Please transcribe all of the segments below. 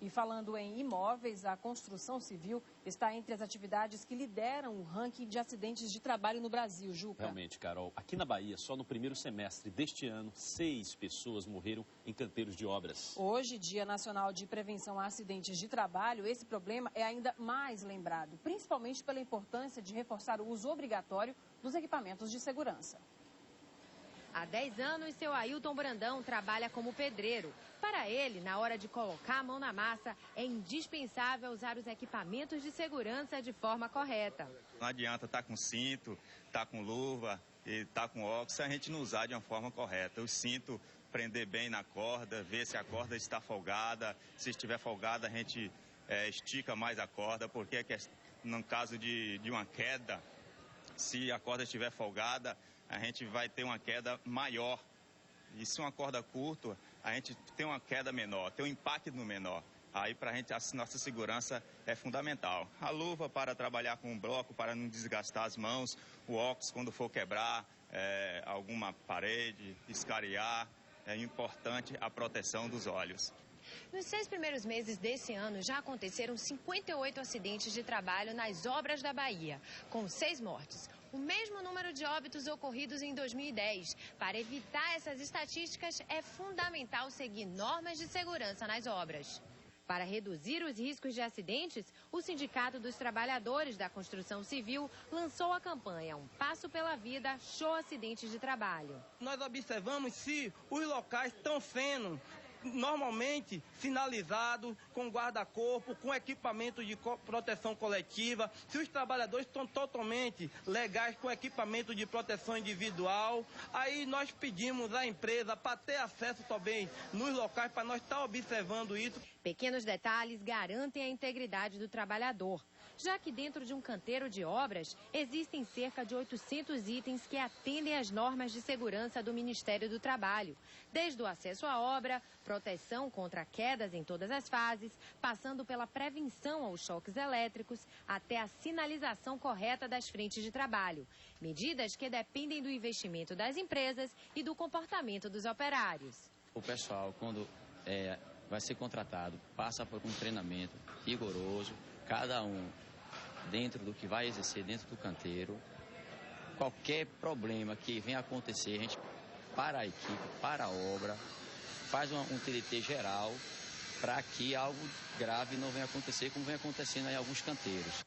E falando em imóveis, a construção civil está entre as atividades que lideram o ranking de acidentes de trabalho no Brasil, Juca. Realmente, Carol. Aqui na Bahia, só no primeiro semestre deste ano, 6 pessoas morreram em canteiros de obras. Hoje, Dia Nacional de Prevenção a Acidentes de Trabalho, esse problema é ainda mais lembrado, principalmente pela importância de reforçar o uso obrigatório dos equipamentos de segurança. Há 10 anos, seu Ailton Brandão trabalha como pedreiro. Para ele, na hora de colocar a mão na massa, é indispensável usar os equipamentos de segurança de forma correta. Não adianta estar com cinto, estar com luva e estar com óculos se a gente não usar de uma forma correta. O cinto prender bem na corda, ver se a corda está folgada. Se estiver folgada, a gente estica mais a corda, porque no caso de uma queda, se a corda estiver folgada, a gente vai ter uma queda maior. E se uma corda curta, a gente tem uma queda menor, tem um impacto menor. Aí para a gente, a nossa segurança é fundamental. A luva para trabalhar com o bloco, para não desgastar as mãos. O óculos quando for quebrar alguma parede, escariar. É importante a proteção dos olhos. Nos 6 primeiros meses desse ano, já aconteceram 58 acidentes de trabalho nas obras da Bahia, com 6 mortes. O mesmo número de óbitos ocorridos em 2010. Para evitar essas estatísticas, é fundamental seguir normas de segurança nas obras. Para reduzir os riscos de acidentes, o Sindicato dos Trabalhadores da Construção Civil lançou a campanha Um Passo pela Vida, Show Acidentes de Trabalho. Nós observamos se os locais estão sendo normalmente sinalizado com guarda-corpo, com equipamento de proteção coletiva, se os trabalhadores estão totalmente legais com equipamento de proteção individual. Aí nós pedimos à empresa para ter acesso também nos locais, para nós estar observando isso. Pequenos detalhes garantem a integridade do trabalhador, já que dentro de um canteiro de obras existem cerca de 800 itens que atendem às normas de segurança do Ministério do Trabalho, desde o acesso à obra, proteção contra quedas em todas as fases, passando pela prevenção aos choques elétricos, até a sinalização correta das frentes de trabalho. Medidas que dependem do investimento das empresas e do comportamento dos operários. O pessoal, quando vai ser contratado, passa por um treinamento rigoroso, cada um dentro do que vai exercer dentro do canteiro. Qualquer problema que venha acontecer, a gente para a equipe, para a obra, faz um TDT geral para que algo grave não venha acontecer, como vem acontecendo em alguns canteiros.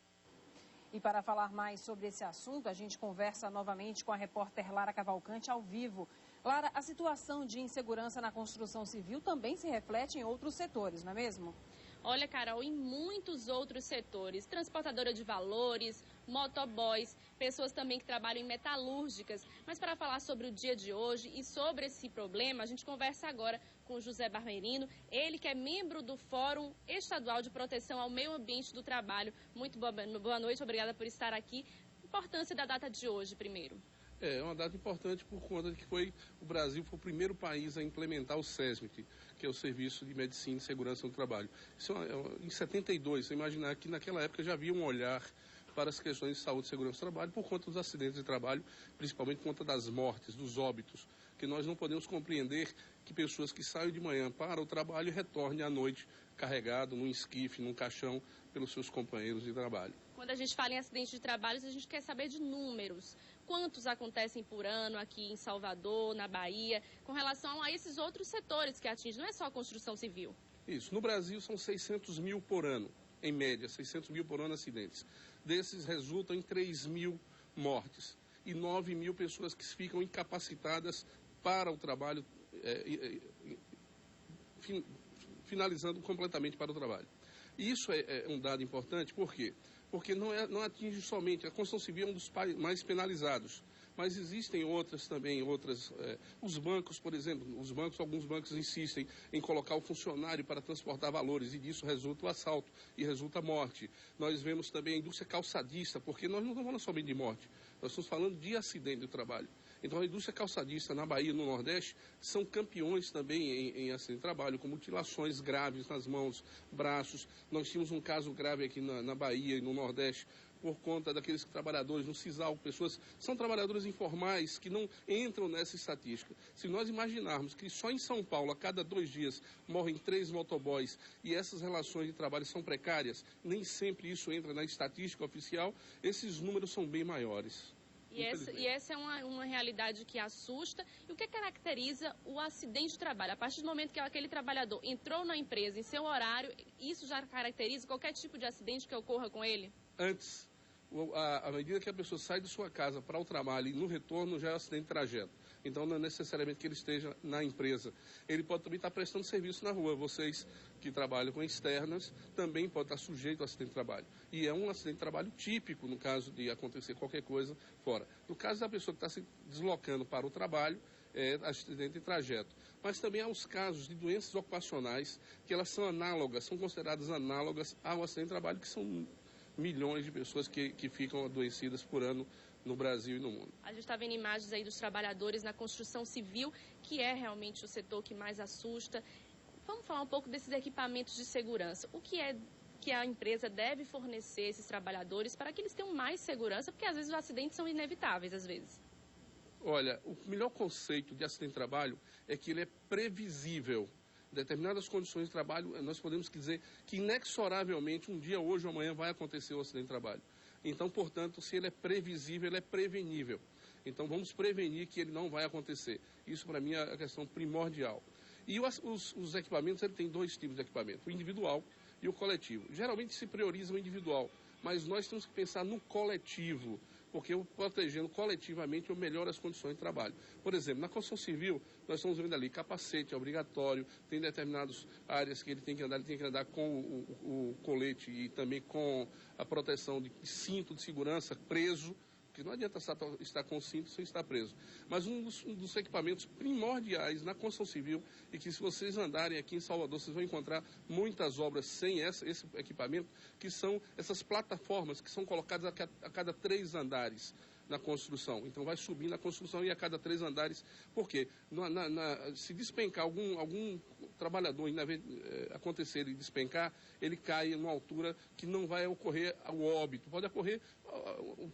E para falar mais sobre esse assunto, a gente conversa novamente com a repórter Lara Cavalcante ao vivo. Lara, a situação de insegurança na construção civil também se reflete em outros setores, não é mesmo? Olha, Carol, em muitos outros setores, transportadora de valores, motoboys, pessoas também que trabalham em metalúrgicas. Mas para falar sobre o dia de hoje e sobre esse problema, a gente conversa agora com o José Barmerino, ele que é membro do Fórum Estadual de Proteção ao Meio Ambiente do Trabalho. Muito boa noite, obrigada por estar aqui. Importância da data de hoje, primeiro. É uma data importante por conta de que o Brasil foi o primeiro país a implementar o SESMIC, que é o Serviço de Medicina e Segurança do Trabalho. Isso em 72, você imaginar que naquela época já havia um olhar para as questões de saúde e segurança do trabalho por conta dos acidentes de trabalho, principalmente por conta das mortes, dos óbitos, que nós não podemos compreender que pessoas que saem de manhã para o trabalho e retornem à noite carregado num esquife, num caixão, pelos seus companheiros de trabalho. Quando a gente fala em acidentes de trabalho, a gente quer saber de números. Quantos acontecem por ano aqui em Salvador, na Bahia, com relação a esses outros setores que atingem, não é só a construção civil? Isso. No Brasil são 600 mil por ano, em média, 600 mil por ano acidentes. Desses resultam em 3 mil mortes e 9 mil pessoas que ficam incapacitadas para o trabalho, finalizando completamente para o trabalho. Isso é um dado importante, por quê? Porque não atinge somente, a construção civil é um dos mais penalizados, mas existem outras também, os bancos, por exemplo, alguns bancos insistem em colocar o funcionário para transportar valores e disso resulta o assalto e resulta a morte. Nós vemos também a indústria calçadista, porque nós não estamos falando somente de morte, nós estamos falando de acidente do trabalho. Então a indústria calçadista na Bahia e no Nordeste são campeões também em acidente de trabalho, com mutilações graves nas mãos, braços. Nós tínhamos um caso grave aqui na Bahia e no Nordeste por conta daqueles trabalhadores no Sisal, pessoas são trabalhadores informais que não entram nessa estatística. Se nós imaginarmos que só em São Paulo, a cada 2 dias, morrem 3 motoboys e essas relações de trabalho são precárias, nem sempre isso entra na estatística oficial, esses números são bem maiores. E essa é uma realidade que assusta. E o que caracteriza o acidente de trabalho? A partir do momento que aquele trabalhador entrou na empresa em seu horário, isso já caracteriza qualquer tipo de acidente que ocorra com ele? Antes, à medida que a pessoa sai de sua casa para o trabalho e no retorno já é um acidente de trajeto. Então não é necessariamente que ele esteja na empresa. Ele pode também estar prestando serviço na rua. Vocês que trabalham com externas também podem estar sujeitos a acidente de trabalho. E é um acidente de trabalho típico no caso de acontecer qualquer coisa fora. No caso da pessoa que está se deslocando para o trabalho, é acidente de trajeto. Mas também há os casos de doenças ocupacionais que elas são análogas, são consideradas análogas ao acidente de trabalho, que são milhões de pessoas que ficam adoecidas por ano no Brasil e no mundo. A gente está vendo imagens aí dos trabalhadores na construção civil, que é realmente o setor que mais assusta. Vamos falar um pouco desses equipamentos de segurança. O que é que a empresa deve fornecer a esses trabalhadores para que eles tenham mais segurança? Porque às vezes os acidentes são inevitáveis, às vezes. Olha, o melhor conceito de acidente de trabalho é que ele é previsível. Determinadas condições de trabalho, nós podemos dizer que inexoravelmente, um dia, hoje ou amanhã, vai acontecer o acidente de trabalho. Então, portanto, se ele é previsível, ele é prevenível. Então, vamos prevenir que ele não vai acontecer. Isso, para mim, é a questão primordial. E os equipamentos, ele tem 2 tipos de equipamento, o individual e o coletivo. Geralmente se prioriza o individual, mas nós temos que pensar no coletivo, porque eu protegendo coletivamente eu melhoro as condições de trabalho. Por exemplo, na construção civil, nós estamos vendo ali capacete é obrigatório, tem determinadas áreas que ele tem que andar com o colete e também com a proteção de cinto de segurança, preso, porque não adianta estar com cinto sem estar preso. Mas um dos equipamentos primordiais na construção civil, e que se vocês andarem aqui em Salvador, vocês vão encontrar muitas obras sem esse equipamento, que são essas plataformas que são colocadas a cada 3 andares na construção. Então vai subindo a construção e a cada 3 andares. Por quê? Se despencar algum trabalhador, acontecer e despencar, ele cai numa altura que não vai ocorrer o óbito. Pode ocorrer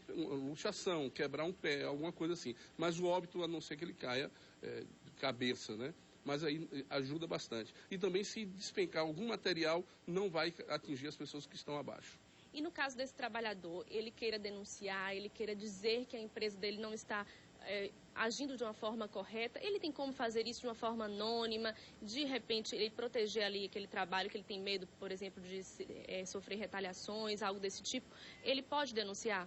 luxação, quebrar um pé, alguma coisa assim. Mas o óbito, a não ser que ele caia de cabeça, né? Mas aí ajuda bastante. E também, se despencar algum material, não vai atingir as pessoas que estão abaixo. E no caso desse trabalhador, ele queira denunciar, ele queira dizer que a empresa dele não está agindo de uma forma correta, ele tem como fazer isso de uma forma anônima, de repente ele proteger ali aquele trabalho que ele tem medo, por exemplo, de sofrer retaliações, algo desse tipo, ele pode denunciar?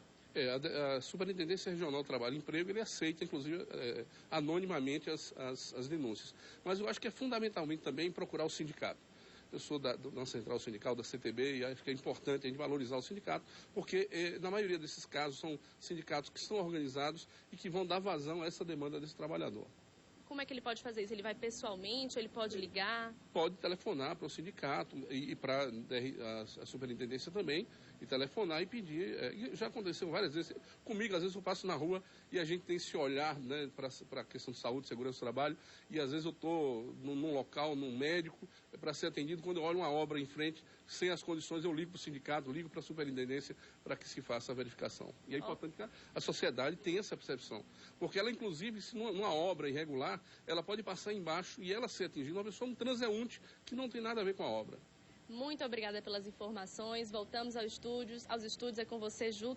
A Superintendência Regional do Trabalho e Emprego, ele aceita, inclusive, anonimamente as denúncias. Mas eu acho que é fundamentalmente também procurar o sindicato. Eu sou da Central Sindical, da CTB, e acho que é importante a gente valorizar o sindicato, porque na maioria desses casos são sindicatos que estão organizados e que vão dar vazão a essa demanda desse trabalhador. Como é que ele pode fazer isso? Ele vai pessoalmente, ele pode ligar? Pode telefonar para o sindicato e para a superintendência também, e telefonar e pedir. Já aconteceu várias vezes comigo, às vezes eu passo na rua e a gente tem esse olhar, né, para a questão de saúde, segurança do trabalho, e às vezes eu estou num local, num médico, para ser atendido, quando eu olho uma obra em frente, sem as condições, eu ligo para o sindicato, ligo para a superintendência para que se faça a verificação. E é importante que a sociedade tenha essa percepção, porque ela, inclusive, se numa obra irregular, ela pode passar embaixo e ela ser atingida, uma pessoa, um transeunte, que não tem nada a ver com a obra. Muito obrigada pelas informações. Voltamos aos estúdios. É com você, Ju.